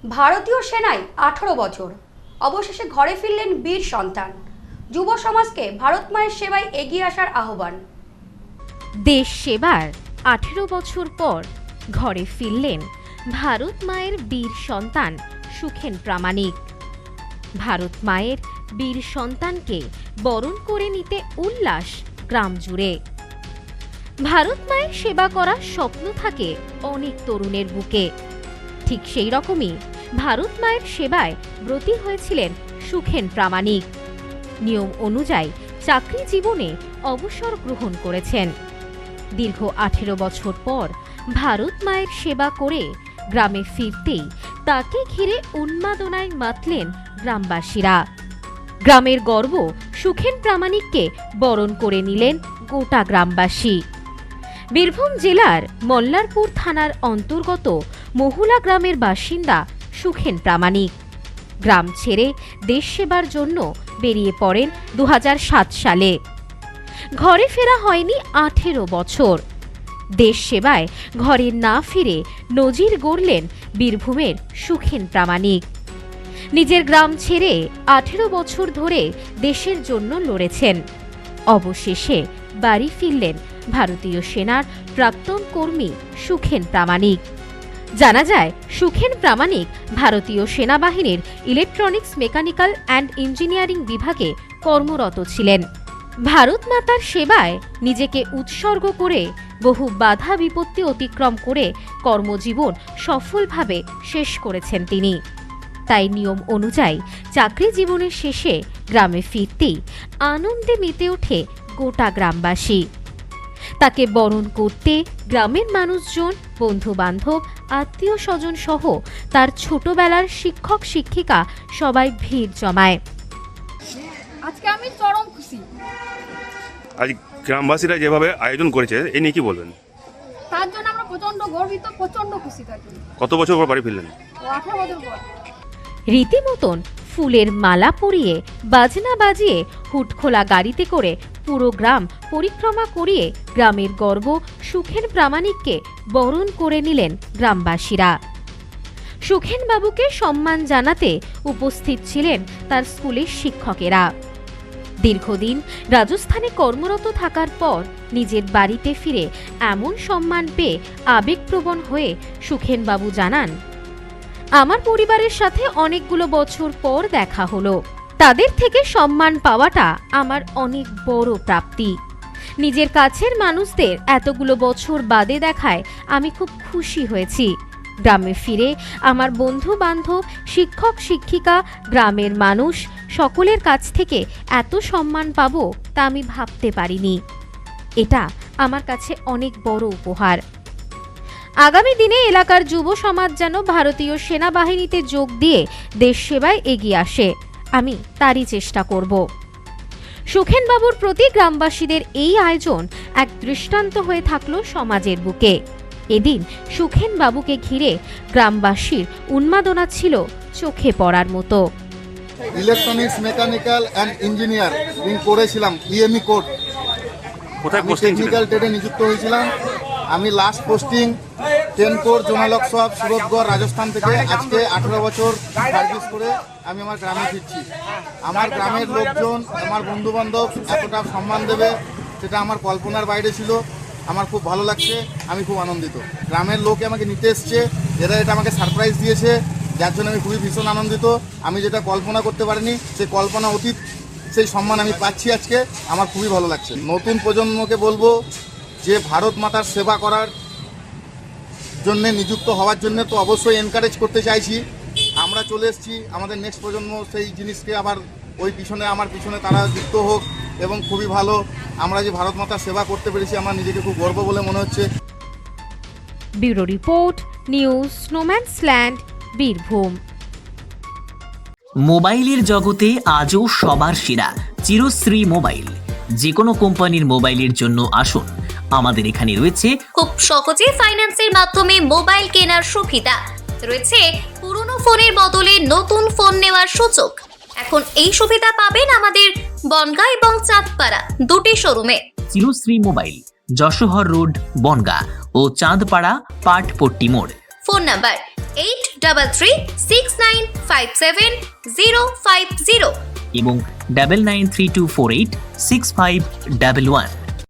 ভারতীয় সেনায় 18 বছর, অবশেষে ঘরে ফিরলেন বীর সন্তান। যুব সমাজকে ভারত মায়ের সেবায় এগিয়ে আসার আহ্বান। দেশ সেবার 18 বছর পর ঘরে ফিরলেন ভারত মায়ের বীর সন্তান সুখেন প্রামাণিক। ভারত মায়ের বীর সন্তানকে বরণ করে নিতে উল্লাস গ্রাম জুড়ে। ভারত মায়ের সেবা করার স্বপ্ন থাকে অনেক তরুণের বুকে। ঠিক সেই রকমই ভারত মায়ের সেবায় ব্রতী হয়েছিলেন সুখেন প্রামাণিক। নিয়ম অনুযায়ী চাকরি জীবনে অবসর গ্রহণ করেছেন। দীর্ঘ 18 বছর পর ভারত মায়ের সেবা করে গ্রামে ফিরতেই তাকে ঘিরে উন্মাদনায় মাতলেন গ্রামবাসীরা। গ্রামের গর্ব সুখেন প্রামাণিককে বরণ করে নিলেন গোটা গ্রামবাসী। বীরভূম জেলার মল্লারপুর থানার অন্তর্গত মহুলা গ্রামের বাসিন্দা সুখেন প্রামাণিক গ্রাম ছেড়ে দেশ সেবার জন্য বেরিয়ে পড়েন 2007 সালে। ঘরে ফেরা হয়নি 18 বছর। দেশ সেবায় ঘরে না ফিরে নজির গড়লেন বীরভূমের সুখেন প্রামাণিক। নিজের গ্রাম ছেড়ে 18 বছর ধরে দেশের জন্য লড়েছেন। অবশেষে বাড়ি ফিরলেন ভারতীয় সেনার প্রাক্তন কর্মী সুখেন প্রামাণিক। জানা যায়, সুখেন প্রামাণিক ভারতীয় সেনাবাহিনীর ইলেকট্রনিক্স, মেকানিক্যাল অ্যান্ড ইঞ্জিনিয়ারিং বিভাগে কর্মরত ছিলেন। ভারত মাতার সেবায় নিজেকে উৎসর্গ করে বহু বাধা বিপত্তি অতিক্রম করে কর্মজীবন সফলভাবে শেষ করেছেন তিনি। তাই নিয়ম অনুযায়ী চাকরি জীবনের শেষে গ্রামে ফিরতেই আনন্দে মেতে ওঠে গোটা গ্রামবাসী। তাকে বরণ করতে গ্রামের মানুষজন, বন্ধু বান্ধব, আত্মীয় স্বজন সহ তার ছোটবেলার শিক্ষক শিক্ষিকা সবাই ভিড় জমায়। আজকে আমি চরম খুশি। আজ গ্রামবাসীরা যেভাবে আয়োজন করেছে এ নিয়ে কি বলবেন? তার জন্য আমরা প্রচন্ড গর্বিত, প্রচন্ড খুশি। তার জন্য কত বছর পর বাড়ি ফিরলেন? 18 বছর পর রীতিমতন ফুলের মালা পরিয়ে, বাজনা বাজিয়ে, হুটখোলা গাড়িতে করে পুরো গ্রাম পরিক্রমা করিয়ে গ্রামের গর্ব সুখেন প্রামাণিককে বরণ করে নিলেন গ্রামবাসীরা। সুখেন বাবুকে সম্মান জানাতে উপস্থিত ছিলেন তার স্কুলের শিক্ষকেরা। দীর্ঘদিন রাজস্থানে কর্মরত থাকার পর নিজের বাড়িতে ফিরে এমন সম্মান পেয়ে আবেগপ্রবণ হয়ে সুখেন বাবু জানান, আমার পরিবারের সাথে অনেকগুলো বছর পর দেখা হলো। তাদের থেকে সম্মান পাওয়াটা আমার অনেক বড় প্রাপ্তি। নিজের কাছের মানুষদের এতগুলো বছর বাদে দেখায় আমি খুব খুশি হয়েছি। গ্রামে ফিরে আমার বন্ধু বান্ধব, শিক্ষক শিক্ষিকা, গ্রামের মানুষ সকলের কাছ থেকে এত সম্মান পাবো তা আমি ভাবতে পারিনি। এটা আমার কাছে অনেক বড় উপহার। আগামী দিনে এলাকার যুব সমাজ যেন ভারতীয় সেনাবাহিনীতে যোগ দিয়ে দেশ সেবায় এগিয়ে আসে, আমি তারই চেষ্টা করব। সুখেন বাবুর প্রতি গ্রামবাসীদের এই আয়োজন এক দৃষ্টান্ত হয়ে থাকলো সমাজের বুকে। এদিন সুখেন বাবুকে ঘিরে গ্রামবাসীর উন্মাদনা ছিল চোখে পড়ার মতো। ইলেকট্রনিক্স, মেকানিক্যাল অ্যান্ড ইঞ্জিনিয়ার পড়েছিলাম, ইএমই কোড। কোথায় আমি পোস্টিং ছিল? টেকনিক্যাল ট্রেডে নিযুক্ত হয়েছিলাম। আমি last posting 10 corps zonal workshop, Suratgarh, Rajasthan থেকে আজকে 18 বছর সার্ভিস করে আমি আমার গ্রামে ফিরছি। আমার গ্রামের লোকজন, আমার বন্ধু বান্ধব এতটা সম্মান দেবে সেটা আমার কল্পনার বাইরে ছিল। আমার খুব ভালো লাগছে, আমি খুব আনন্দিত। গ্রামের লোকে আমাকে নিতে এসছে, এরা এটা আমাকে সারপ্রাইজ দিয়েছে, যার জন্য আমি খুবই ভীষণ আনন্দিত। আমি যেটা কল্পনা করতে পারিনি সেই কল্পনা অতীত সেই সম্মান আমি পাচ্ছি আজকে, আমার খুবই ভালো লাগছে। নতুন প্রজন্মকে বলবো যে ভারত মাতার সেবা করার জন্য নিযুক্ত হওয়ার জন্য তো অবশ্যই এনকারেজ করতে চাইছি। আমরা চলে এসেছি, আমাদের নেক্সট প্রজন্ম সেই জিনিসকে আবার ওই পিছনে, আমার পিছনে তারা যুক্ত হোক এবং খুবই ভালো। আমরা যে ভারত মাতার সেবা করতে পেরেছি আমার নিজেকে খুব গর্ব বলে মনে হচ্ছে। Bureau report, news snowman's land, Birbhum. মোবাইলের জগতে আজও সবার সেরা চিরশ্রী মোবাইল। যে কোনো কোম্পানির মোবাইলের জন্য আসুন, আমাদের এখানে রয়েছে খুব সহজে ফাইন্যান্সের মাধ্যমে মোবাইল কেনার সুবিধা রয়েছে। পুরনো ফোনের বদলে নতুন ফোন নেওয়ার সুযোগ। এখন এই সুবিধা পাবেন আমাদের বনগাঁ এবং চাঁদপাড়া দুটি শোরুমে। চিরশ্রী মোবাইল, যশোহর রোড, বনগাঁ ও চাঁদপাড়া পাটপট্টি মোড়। ফোন নাম্বার 833957 050 এবং 9932486511